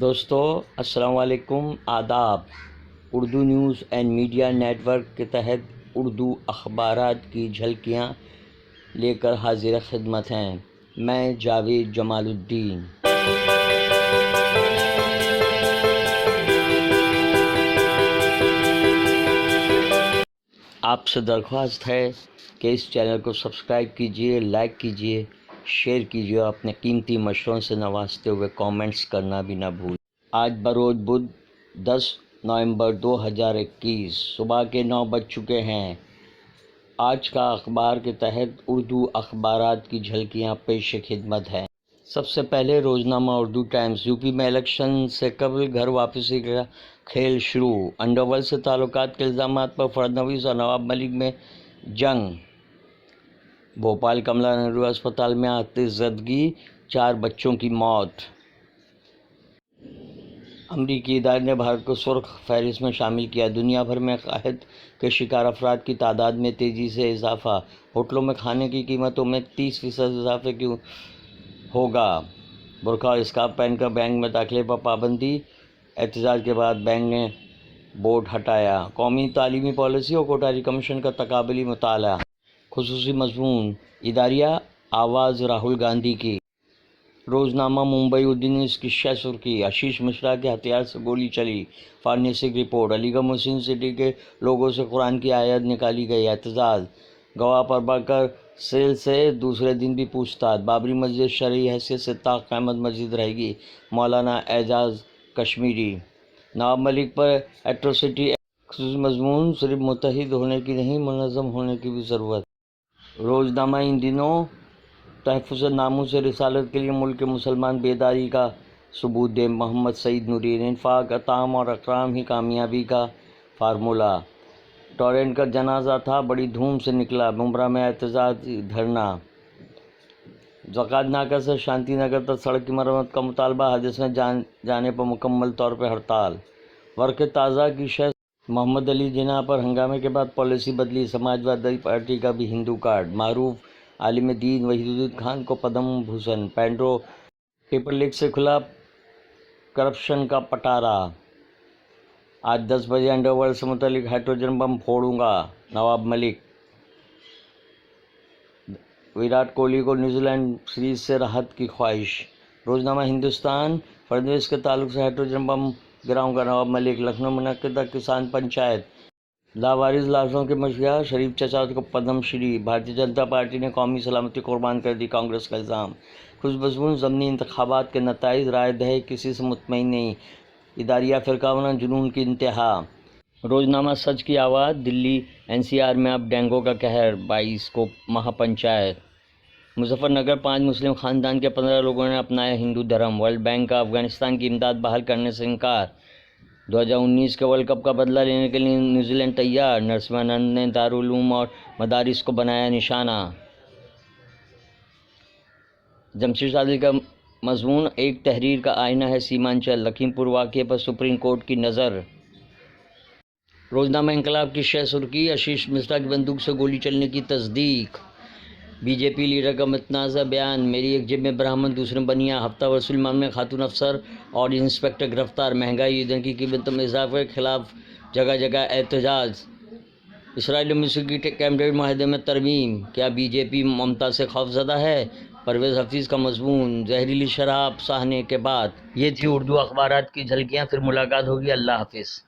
دوستو السلام علیکم، آداب۔ Urdu news and media network کے تحت اردو اخبارات کی جھلکیاں لے کر حاضر خدمت ہیں۔ میں جاوید جمال الدین۔ آپ سے درخواست ہے کہ اس چینل کو سبسکرائب کیجیے، لائک کیجیے، شیئر کیجیے اور اپنے قیمتی مشوروں سے نوازتے ہوئے کامنٹس کرنا بھی نہ بھولیں۔ آج بروز بدھ 10 نومبر 2021 صبح کے 9 بج چکے ہیں۔ آج کا اخبار کے تحت اردو اخبارات کی جھلکیاں پیش خدمت ہیں۔ سب سے پہلے روزنامہ اردو ٹائمز۔ یو پی میں الیکشن سے قبل گھر واپسی کا کھیل شروع، انڈر ورلڈ سے تعلقات کے الزامات پر فڑنویس اور نواب ملک میں جنگ۔ بھوپال کملا نہرو اسپتال میں آتش زدگی، 4 بچوں کی موت۔ امریکی ادارے نے بھارت کو سرخ فہرست میں شامل کیا۔ دنیا بھر میں قحط کے شکار افراد کی تعداد میں تیزی سے اضافہ، ہوٹلوں میں کھانے کی قیمتوں میں 30% اضافے کی ہوگا۔ برقع اور اسکارف پہن کر بینک میں داخلے پر پابندی، احتجاج کے بعد بینک نے بورڈ ہٹایا۔ قومی تعلیمی پالیسی اور کوٹاری کمیشن کا تقابلی مطالعہ۔ خصوصی مضمون، اداریہ آواز راہل گاندھی کی۔ روزنامہ ممبئی اردو نیوز کی شہ سرخی، آشیش مشرا کے ہتھیار سے گولی چلی، فارنسک رپورٹ۔ علی گڑھ مسلم سٹی کے لوگوں سے قرآن کی آیت نکالی گئی، احتجاج۔ گواہ پر بکر سیل سے دوسرے دن بھی پوچھ تاچھ۔ بابری مسجد شرعی حیثیت سے تا قیامت مسجد رہے گی، مولانا اعجاز کشمیری۔ نواب ملک پر ایٹروسٹی ایکٹ۔ خصوصی مضمون، صرف متحد ہونے کی نہیں، منظم ہونے کی بھی ضرورت۔ روزنامہ ان دنوں تحفظ ناموس رسالت کے لیے ملک کے مسلمان بیداری کا ثبوت دیں۔ محمد سعید نوری۔ انفاق، اطعام اور اکرام ہی کامیابی کا فارمولہ۔ ٹورنٹ کا جنازہ تھا، بڑی دھوم سے نکلا، ممبرا میں احتجاجی دھرنا۔ زکوٰۃ ناکہ سے شانتی نگر تک سڑک کی مرمت کا مطالبہ، حادثے میں جانے پر مکمل طور پر ہڑتال۔ ورق تازہ کی شہ، محمد علی جناح پر ہنگامے کے بعد پالیسی بدلی، سماجوادی پارٹی کا بھی ہندو کارڈ۔ معروف عالم دین وحید الدین خان کو پدم بھوشن۔ پینڈرو پیپر لیک سے کھلا کرپشن کا پٹارا۔ آج 10 بجے انڈر ورلڈ سے متعلق ہائیڈروجن بم پھوڑوں گا، نواب ملک۔ ویراٹ کوہلی کو نیوزی لینڈ سیریز سے راحت کی خواہش۔ روزنامہ ہندوستان۔ فڑنویس کے تعلق سے ہائیڈروجن بم گراؤں گا، نواب ملک۔ لکھنؤ منعقدہ کسان پنچایت۔ لاوارث لاشوں کے مشیار، شریف چچا کو پدم شری۔ بھارتیہ جنتا پارٹی نے قومی سلامتی قربان کر دی، کانگریس کا الزام۔ خصوصی مضمون، ضمنی انتخابات کے نتائج، رائے دہی کسی سے مطمئن نہیں، اداریہ فرقہ وارانہ جنون کی انتہا۔ روزنامہ سچ کی آواز۔ دلی این سی آر میں اب ڈینگو کا قہر، 22 کو مہا پنچایت۔ مظفر نگر، 5 مسلم خاندان کے 15 لوگوں نے اپنایا ہندو دھرم۔ ورلڈ بینک کا افغانستان کی امداد بحال کرنے سے انکار۔ 2019 کے ورلڈ کپ کا بدلہ لینے کے لیے نیوزی لینڈ تیار۔ نرسمہانند نے دارالعلوم اور مدارس کو بنایا نشانہ۔ جمشید عادل کا مضمون، ایک تحریر کا آئینہ ہے سیمانچل۔ لکھیم پور واقعے پر سپریم کورٹ کی نظر۔ روزنامہ انقلاب کی شہ سرخی، آشیش مشرا کی بندوق سے گولی چلنے کی تصدیق۔ بی جے پی لیڈر کا متنازع بیان، میری ایک جیب میں برہمن دوسرے میں بنیا۔ ہفتہ وصول معاملے میں خاتون افسر اور انسپکٹر گرفتار۔ مہنگائی، ایندھن کی قیمتوں میں اضافے کے خلاف جگہ جگہ احتجاج۔ اسرائیل اور مصر کی کیمپ ڈیوڈ معاہدے میں ترمیم، کیا بی جے پی ممتا سے خوفزدہ ہے؟ پرویز حفیظ کا مضمون، زہریلی شراب ساہنے کے بعد۔ یہ تھی اردو اخبارات کی جھلکیاں، پھر ملاقات ہوگی، اللہ حافظ۔